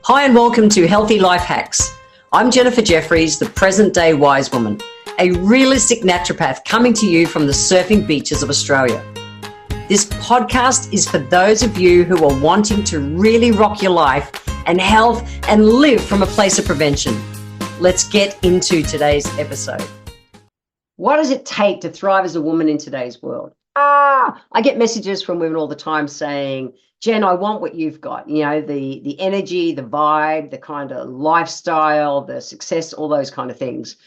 Hi and welcome to Healthy Life Hacks. I'm Jefferies, the present-day wise woman, a realistic naturopath coming to you from the surfing beaches of Australia. This podcast is for those of you who are wanting to really rock your life and health and live from a place of prevention. Let's get into today's episode. What does it take to thrive as a woman in today's world? I get messages from women all the time saying, Jen, I want what you've got, you know, the energy, the vibe, the kind of lifestyle, the success, all those kind of things.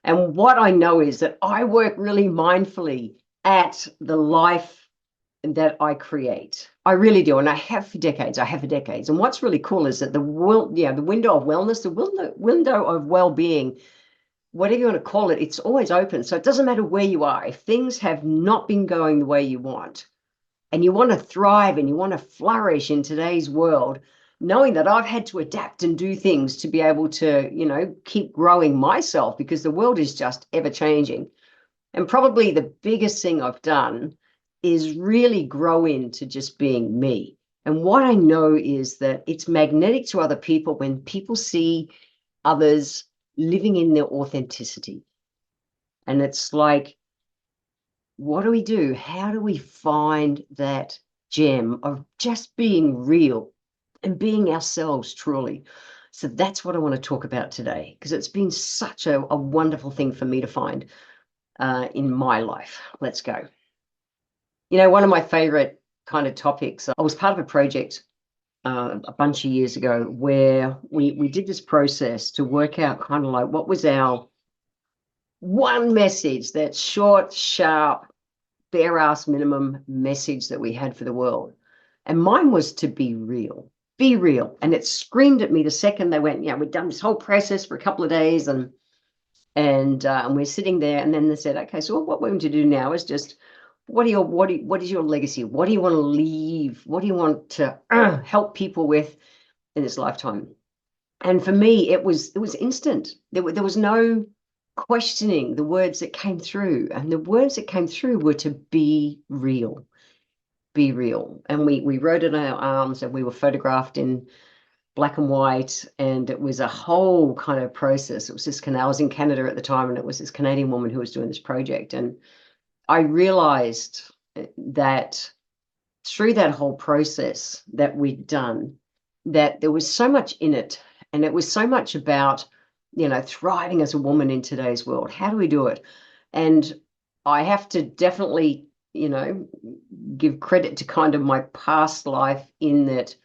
And what I know is that I work really mindfully at the life that I create. I really do. And I have for decades. And what's really cool is that the window of wellness, the window of well-being, whatever you want to call it, it's always open. So it doesn't matter where you are. If things have not been going the way you want, and you want to thrive and you want to flourish in today's world, knowing that I've had to adapt and do things to be able to, keep growing myself, because the world is just ever changing. And probably the biggest thing I've done is really grow into just being me. And what I know is that it's magnetic to other people when people see others living in their authenticity. And it's like, what do we do? How do we find that gem of just being real and being ourselves truly? So that's what I want to talk about today, because it's been such a wonderful thing for me to find in my life. Let's go. One of my favorite kind of topics, I was part of a project a bunch of years ago where we did this process to work out kind of like what was our one message, that short, sharp, bare ass minimum message that we had for the world. And mine was to be real. Be real. And it screamed at me the second they went, we'd done this whole process for a couple of days and we're sitting there, and then they said, okay, so what we're going to do now is just what is your legacy? What do you want to leave? What do you want to help people with in this lifetime? And for me, it was instant. There was no questioning the words that came through, and the words that came through were to be real. Be real. And we wrote it on our arms, and we were photographed in black and white, and it was a whole kind of process. It was this I was in Canada at the time, and it was this Canadian woman who was doing this project, and I realized that through that whole process that we'd done, that there was so much in it, and it was so much about thriving as a woman in today's world. How do we do it? And I have to definitely, give credit to kind of my past life, in that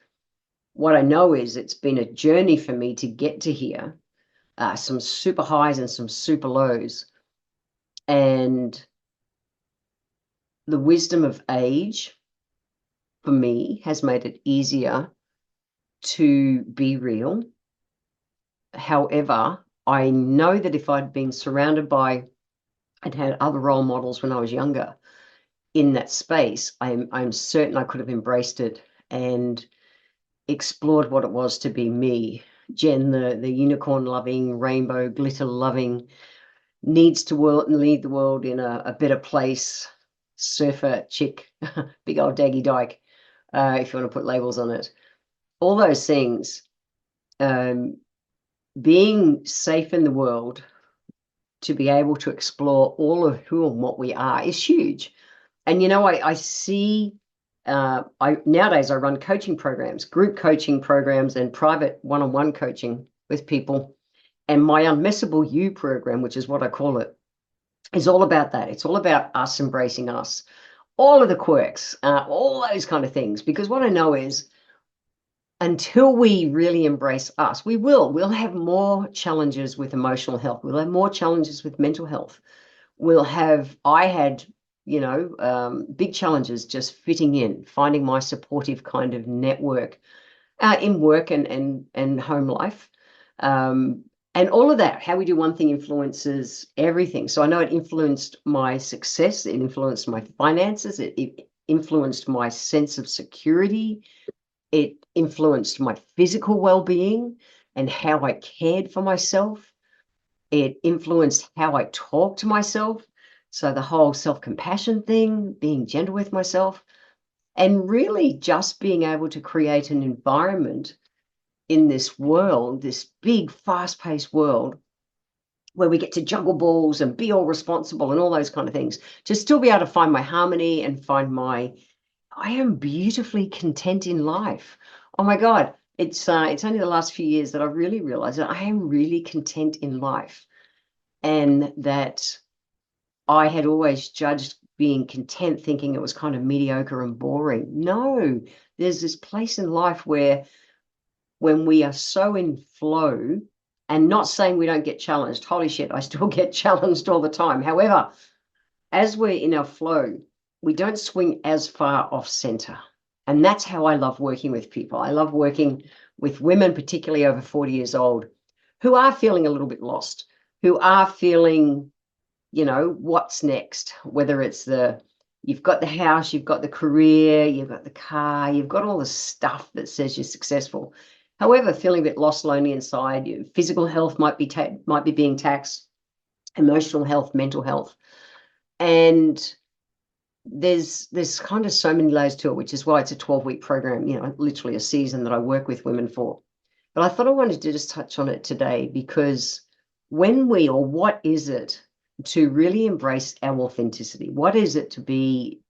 what I know is it's been a journey for me to get to here, some super highs and some super lows. And the wisdom of age, for me, has made it easier to be real. However, I know that if I'd been surrounded by and had other role models when I was younger in that space, I'm certain I could have embraced it and explored what it was to be me. Jen, the unicorn-loving, rainbow, glitter-loving, needs to lead the world in a better place, surfer chick, big old daggy dyke, if you want to put labels on it. All those things. Being safe in the world to be able to explore all of who and what we are is huge. And I see nowadays I run coaching programs, group coaching programs, and private one-on-one coaching with people. And my Unmessable You program, which is what I call it, is all about that. It's all about us embracing us, all of the quirks, all those kind of things. Because what I know is, until we really embrace us, we'll have more challenges with emotional health. We'll have more challenges with mental health. I had, big challenges just fitting in, finding my supportive kind of network in work and home life. And all of that, how we do one thing influences everything. So I know it influenced my success. It influenced my finances. It influenced my sense of security. It influenced my physical well-being and how I cared for myself. It influenced how I talk to myself. So the whole self-compassion thing, being gentle with myself, and really just being able to create an environment in this world, this big, fast-paced world, where we get to juggle balls and be all responsible and all those kind of things, to still be able to find my harmony and find I am beautifully content in life. Oh my God, it's only the last few years that I've really realized that I am really content in life, and that I had always judged being content thinking it was kind of mediocre and boring. No, there's this place in life where when we are so in flow, and not saying we don't get challenged. Holy shit, I still get challenged all the time. However, as we're in our flow, we don't swing as far off center. And that's how I love working with people. I love working with women, particularly over 40 years old, who are feeling a little bit lost, who are feeling, what's next, whether it's you've got the house, you've got the career, you've got the car, you've got all the stuff that says you're successful. However, feeling a bit lost, lonely inside, your physical health might be being taxed, emotional health, mental health. And there's kind of so many layers to it, which is why it's a 12-week program, literally a season that I work with women for. But I thought I wanted to just touch on it today, because what is it to really embrace our authenticity? What is it to be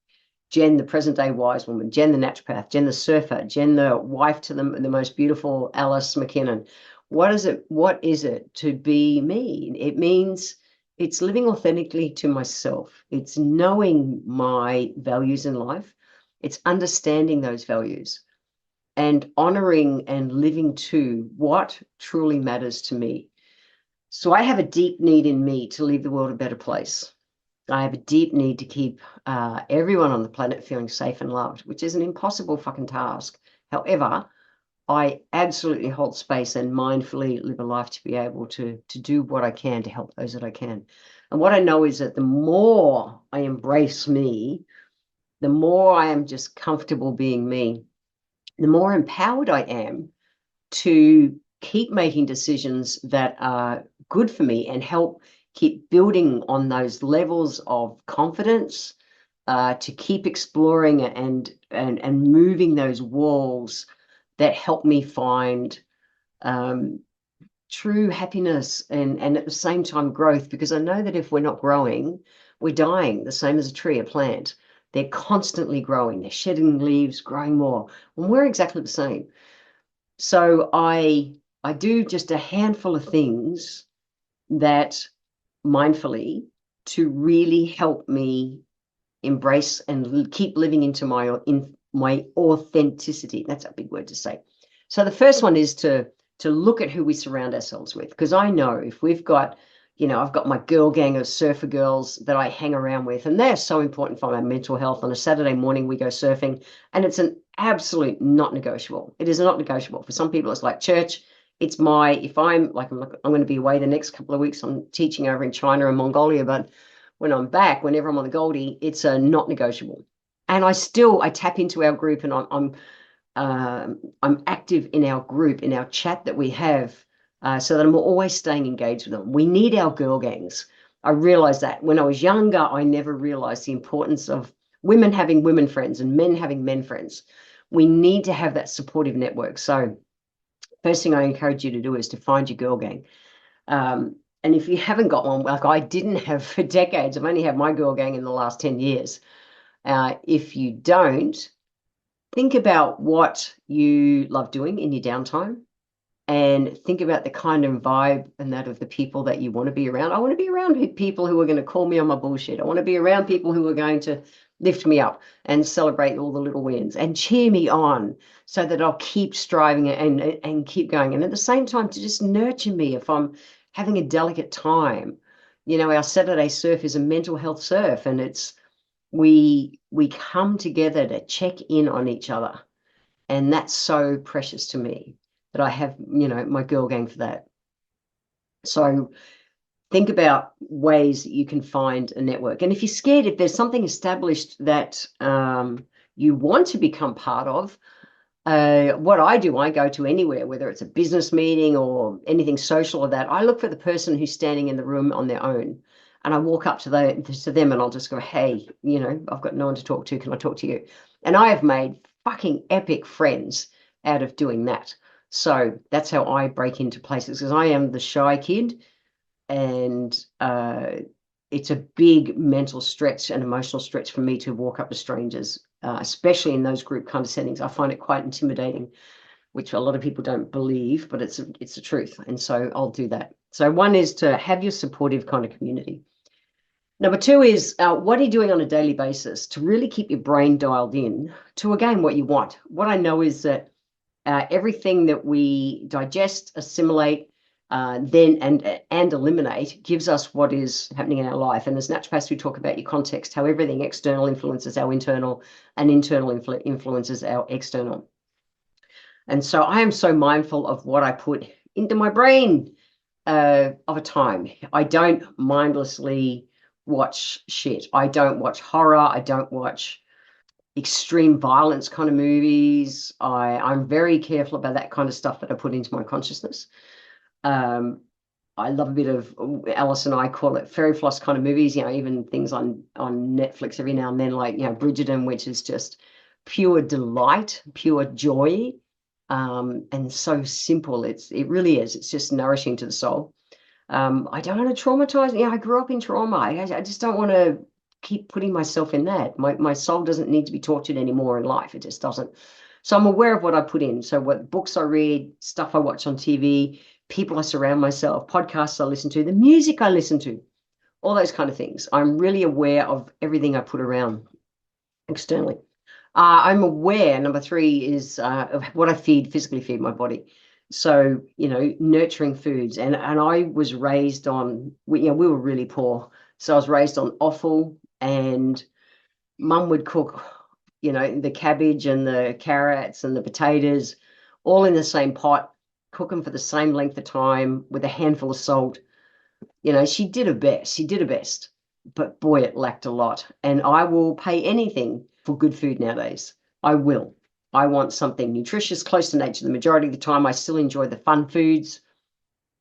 Jen, the present day wise woman, Jen, the naturopath, Jen, the surfer, Jen, the wife to the most beautiful Alice McKinnon? What is it to be me? It means it's living authentically to myself. It's knowing my values in life. It's understanding those values and honoring and living to what truly matters to me. So I have a deep need in me to leave the world a better place. I have a deep need to keep everyone on the planet feeling safe and loved, which is an impossible fucking task. However, I absolutely hold space and mindfully live a life to be able to do what I can to help those that I can. And what I know is that the more I embrace me, the more I am just comfortable being me, the more empowered I am to keep making decisions that are good for me and help keep building on those levels of confidence, to keep exploring and moving those walls that help me find true happiness and at the same time growth, because I know that if we're not growing, we're dying, the same as a tree, a plant. They're constantly growing, they're shedding leaves, growing more, and we're exactly the same. So I do just a handful of things that mindfully to really help me embrace and keep living into my authenticity. That's a big word to say. So the first one is to look at who we surround ourselves with, because I know if we've got, I've got my girl gang of surfer girls that I hang around with, and they're so important for my mental health. On a Saturday morning, we go surfing, and it's an absolute not negotiable. It is not negotiable. For some people, it's like church. It's if I'm going to be away the next couple of weeks, I'm teaching over in China and Mongolia, but when I'm back, whenever I'm on the Goldie, it's a not negotiable. And I tap into our group, and I'm active in our group, in our chat that we have, so that I'm always staying engaged with them. We need our girl gangs. I realized that when I was younger, I never realized the importance of women having women friends and men having men friends. We need to have that supportive network. So first thing I encourage you to do is to find your girl gang. And if you haven't got one, like I didn't have for decades, I've only had my girl gang in the last 10 years. If you don't, think about what you love doing in your downtime, and think about the kind of vibe and that of the people that you want to be around. I want to be around people who are going to call me on my bullshit. I want to be around people who are going to lift me up and celebrate all the little wins and cheer me on, so that I'll keep striving and keep going. And at the same time, to just nurture me if I'm having a delicate time. Our Saturday surf is a mental health surf, and it's we come together to check in on each other. And that's so precious to me that I have, my girl gang for that. So think about ways that you can find a network. And if you're scared, if there's something established that you want to become part of, what I do, I go to anywhere, whether it's a business meeting or anything social or that. I look for the person who's standing in the room on their own, and I walk up to them and I'll just go, hey, I've got no one to talk to. Can I talk to you? And I have made fucking epic friends out of doing that. So that's how I break into places, because I am the shy kid, and it's a big mental stretch and emotional stretch for me to walk up to strangers, especially in those group kind of settings. I find it quite intimidating, which a lot of people don't believe, but it's the truth. And so I'll do that. So one is to have your supportive kind of community. Number two is what are you doing on a daily basis to really keep your brain dialed in to, again, what you want. What I know is that everything that we digest, assimilate, then and eliminate gives us what is happening in our life. And as naturopaths, we talk about your context, how everything external influences our internal, and internal influences our external. And so I am so mindful of what I put into my brain of a time. I don't mindlessly watch shit. I don't watch horror. I don't watch extreme violence kind of movies. I'm very careful about that kind of stuff that I put into my consciousness. I love a bit of, Alice and I call it fairy floss kind of movies, even things on Netflix every now and then, like, Bridgerton, which is just pure delight, pure joy, and so simple. It really is. It's just nourishing to the soul. I don't want to traumatize. I grew up in trauma. I just don't want to keep putting myself in that. My soul doesn't need to be tortured anymore in life. It just doesn't. So I'm aware of what I put in. So what books I read, stuff I watch on TV, people I surround myself, podcasts I listen to, the music I listen to, all those kind of things. I'm really aware of everything I put around externally. I'm aware, number three, is of what I physically feed my body. So, nurturing foods. And I was raised on, we were really poor. So I was raised on offal, and mum would cook, the cabbage and the carrots and the potatoes all in the same pot, cook them for the same length of time with a handful of salt. She did her best. She did her best. But boy, it lacked a lot. And I will pay anything for good food nowadays. I will. I want something nutritious, close to nature. The majority of the time, I still enjoy the fun foods.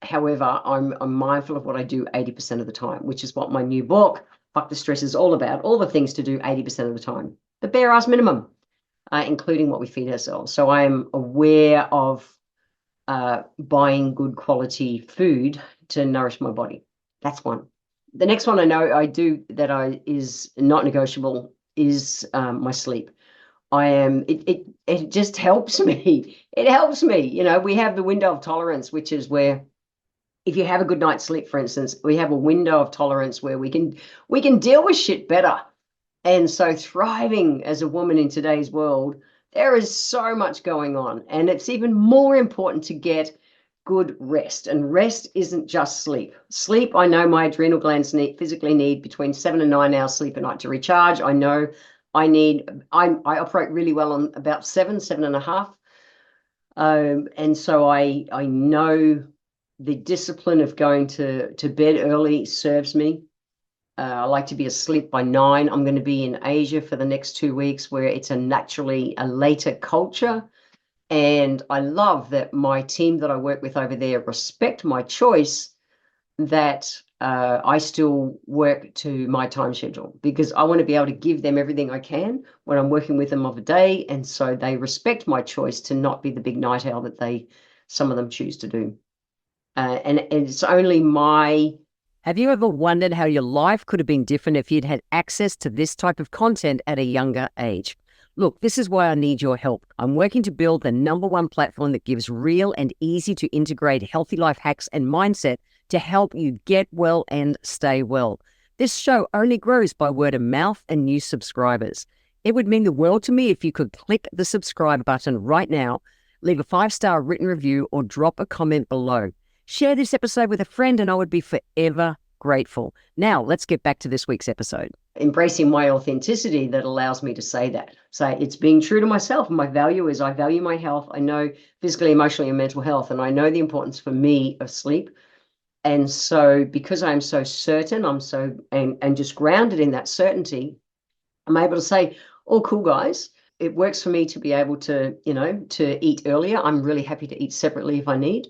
However, I'm mindful of what I do 80% of the time, which is what my new book, Fuck the Stress, is all about. All the things to do 80% of the time. The bare ass minimum, including what we feed ourselves. So I am aware of buying good quality food to nourish my body. That's one. The next one I know I do that is not negotiable is my sleep. It just helps me. It helps me. We have the window of tolerance, which is where, if you have a good night's sleep, for instance, we have a window of tolerance where we can deal with shit better. And so thriving as a woman in today's world, there is so much going on, and it's even more important to get good rest. And rest isn't just sleep. Sleep, I know my adrenal glands physically need between 7 and 9 hours sleep a night to recharge. I know I operate really well on about 7.5. And so I know the discipline of going to bed early serves me. I like to be asleep by 9. I'm going to be in Asia for the next 2 weeks, where it's naturally a later culture. And I love that my team that I work with over there respect my choice, that I still work to my time schedule, because I want to be able to give them everything I can when I'm working with them of a day. And so they respect my choice to not be the big night owl that some of them choose to do. And it's only my... Have you ever wondered how your life could have been different if you'd had access to this type of content at a younger age? Look, this is why I need your help. I'm working to build the #1 platform that gives real and easy to integrate healthy life hacks and mindset to help you get well and stay well. This show only grows by word of mouth and new subscribers. It would mean the world to me if you could click the subscribe button right now, leave a 5-star written review, or drop a comment below. Share this episode with a friend and I would be forever grateful. Now, let's get back to this week's episode. Embracing my authenticity that allows me to say that. So it's being true to myself. My value is, I value my health. I know physically, emotionally, and mental health, and I know the importance for me of sleep. And so because I'm so certain, and just grounded in that certainty, I'm able to say, oh, cool, guys. It works for me to be able to, to eat earlier. I'm really happy to eat separately if I need.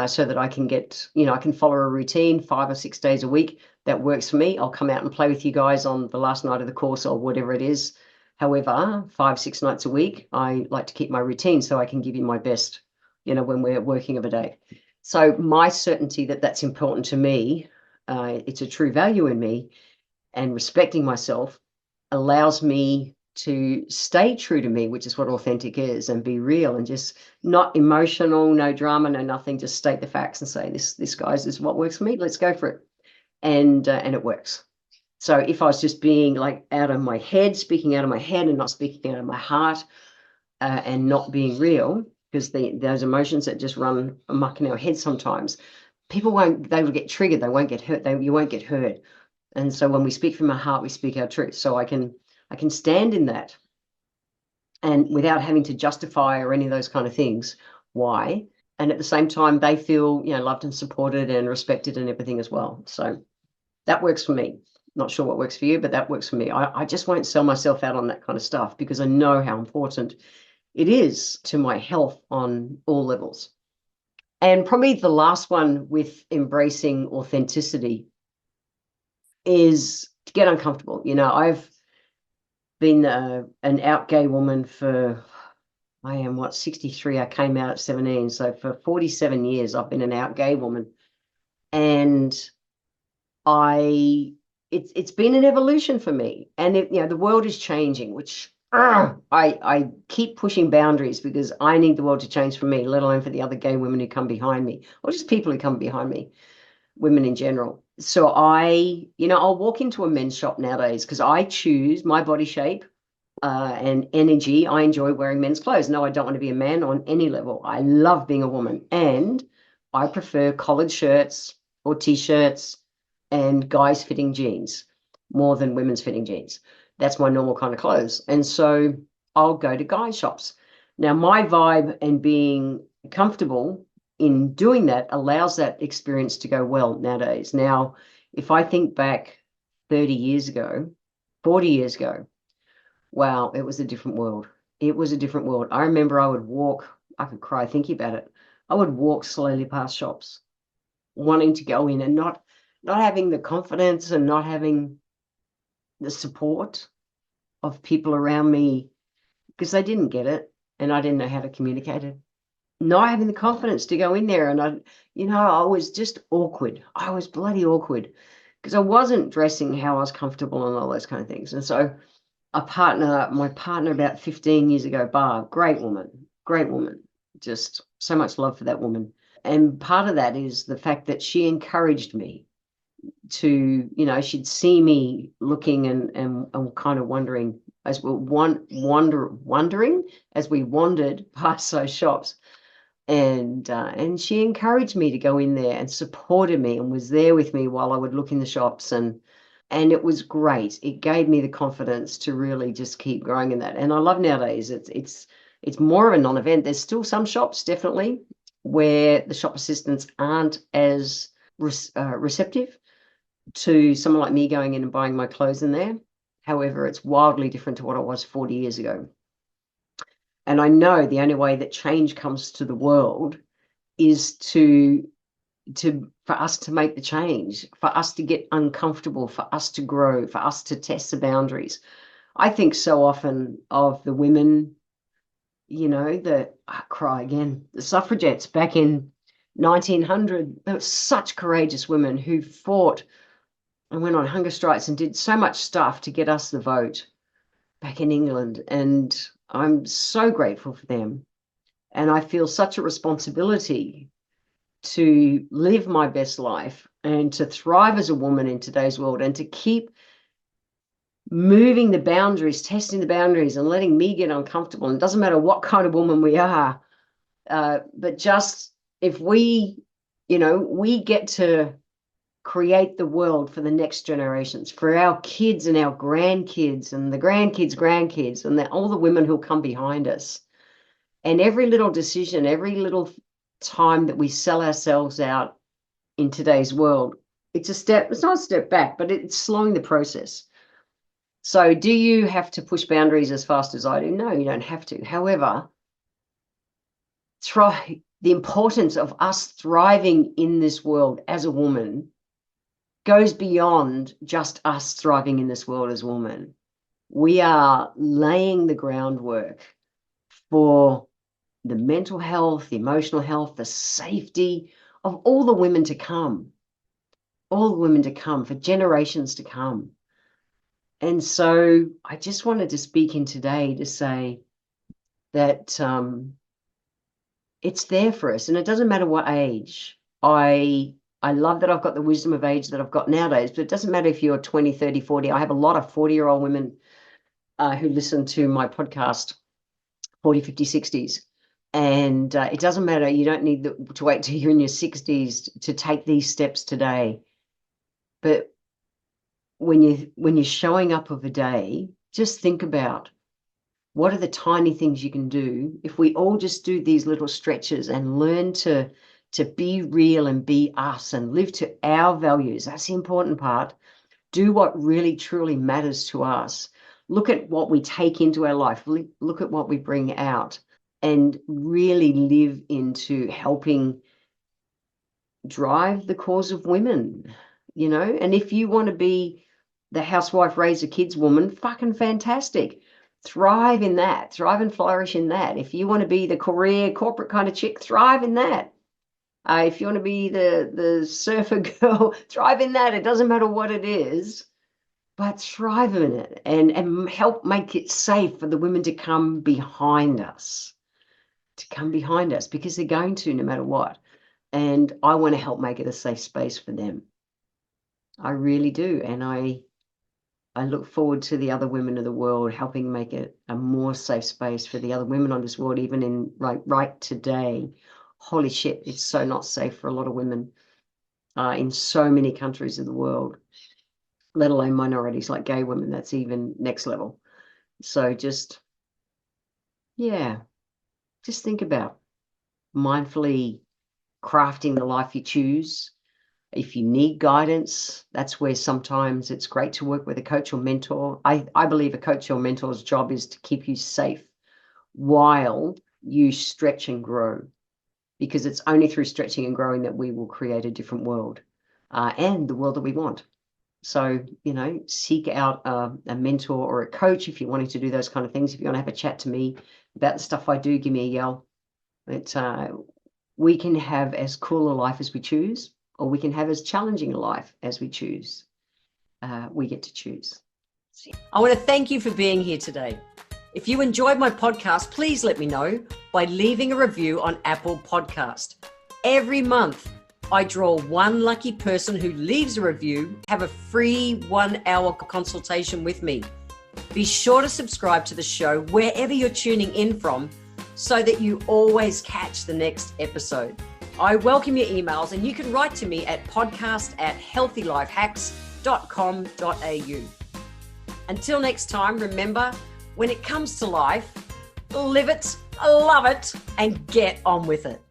So that I can get, I can follow a routine 5 or 6 days a week that works for me. I'll come out and play with you guys on the last night of the course or whatever it is. However, 5, 6 nights a week, I like to keep my routine so I can give you my best when we're working of a day. So my certainty that that's important to me, it's a true value in me, and respecting myself allows me to stay true to me, which is what authentic is, and be real and just not emotional, no drama, no nothing, just state the facts and say, this guys is what works for me, let's go for it. And it works. So if I was just being like out of my head, speaking out of my head and not speaking out of my heart, and not being real, because those emotions that just run amok in our head sometimes, they will get triggered, they won't get hurt, you won't get heard. And so when we speak from our heart, we speak our truth. So I can stand in that, and without having to justify or any of those kind of things. Why? And at the same time, they feel loved and supported and respected and everything as well. So that works for me. Not sure what works for you, but that works for me. I just won't sell myself out on that kind of stuff, because I know how important it is to my health on all levels. And probably the last one with embracing authenticity is to get uncomfortable. I've been an out gay woman for, I am 63. I came out at 17. So for 47 years, I've been an out gay woman. And it's been an evolution for me. And the world is changing, which I keep pushing boundaries, because I need the world to change for me, let alone for the other gay women who come behind me, or just people who come behind me, women in general. So I'll walk into a men's shop nowadays because I choose my body shape and energy. I enjoy wearing men's clothes. No, I don't want to be a man on any level. I love being a woman, and I prefer collared shirts or t-shirts and guys fitting jeans more than women's fitting jeans. That's my normal kind of clothes. And so I'll go to guy shops. Now, my vibe and being comfortable in doing that allows that experience to go well nowadays. Now, if I think back 30 years ago, 40 years ago, wow, it was a different world. It was a different world. I remember I could cry thinking about it. I would walk slowly past shops, wanting to go in and not having the confidence and not having the support of people around me, because they didn't get it and I didn't know how to communicate it. Not having the confidence to go in there, and I was just awkward. I was bloody awkward because I wasn't dressing how I was comfortable and all those kind of things. And so my partner about 15 years ago, Barb, great woman, just so much love for that woman. And part of that is the fact that she encouraged me to, she'd see me looking and kind of wondering as we wondering as we wandered past those shops. And she encouraged me to go in there and supported me and was there with me while I would look in the shops, and it was great. It gave me the confidence to really just keep growing in that. And I love nowadays it's more of a non-event. There's still some shops definitely where the shop assistants aren't as receptive to someone like me going in and buying my clothes in there. However, it's wildly different to what it was 40 years ago. And I know the only way that change comes to the world is for us to make the change, for us to get uncomfortable, for us to grow, for us to test the boundaries. I think so often of the women, cry again, the suffragettes back in 1900. There were such courageous women who fought and went on hunger strikes and did so much stuff to get us the vote back in England. And I'm so grateful for them. And I feel such a responsibility to live my best life and to thrive as a woman in today's world, and to keep moving the boundaries, testing the boundaries, and letting me get uncomfortable. And it doesn't matter what kind of woman we are, but just if we get to create the world for the next generations, for our kids and our grandkids and the grandkids and all the women who'll come behind us. And every little decision, every little time that we sell ourselves out in today's world, it's not a step back, but it's slowing the process. So do you have to push boundaries as fast as I do? No, you don't have to. However, the importance of us thriving in this world as a woman goes beyond just us thriving in this world as women. We are laying the groundwork for the mental health, the emotional health, the safety of all the women to come, for generations to come. And so I just wanted to speak in today to say that it's there for us, and it doesn't matter what age. I love that I've got the wisdom of age that I've got nowadays, but it doesn't matter if you're 20, 30, 40. I have a lot of 40-year-old women who listen to my podcast, 40, 50, 60s. And it doesn't matter. You don't need to wait till you're in your 60s to take these steps today. But when you're showing up of a day, just think about what are the tiny things you can do. If we all just do these little stretches and learn to be real and be us and live to our values, that's the important part. Do what really truly matters to us. Look at what we take into our life. Look at what we bring out, and really live into helping drive the cause of women, And if you want to be the housewife, raise the kids woman, fucking fantastic. Thrive in that. Thrive and flourish in that. If you want to be the career, corporate kind of chick, thrive in that. If you want to be the surfer girl, thrive in that. It doesn't matter what it is, but thrive in it and help make it safe for the women to come behind us, because they're going to no matter what. And I want to help make it a safe space for them. I really do. And I look forward to the other women of the world helping make it a more safe space for the other women on this world, even in right today. Holy shit, it's so not safe for a lot of women in so many countries of the world, let alone minorities like gay women. That's even next level. So just think about mindfully crafting the life you choose. If you need guidance, that's where sometimes it's great to work with a coach or mentor. I believe a coach or mentor's job is to keep you safe while you stretch and grow, because it's only through stretching and growing that we will create a different world and the world that we want. So, seek out a mentor or a coach if you're wanting to do those kind of things. If you want to have a chat to me about the stuff I do, give me a yell. We can have as cool a life as we choose, or we can have as challenging a life as we choose. We get to choose. I want to thank you for being here today. If you enjoyed my podcast, please let me know by leaving a review on Apple Podcast. Every month, I draw one lucky person who leaves a review, have a free 1-hour consultation with me. Be sure to subscribe to the show wherever you're tuning in from, so that you always catch the next episode. I welcome your emails, and you can write to me at podcast@healthylifehacks.com.au. Until next time, remember, when it comes to life, live it, love it, and get on with it.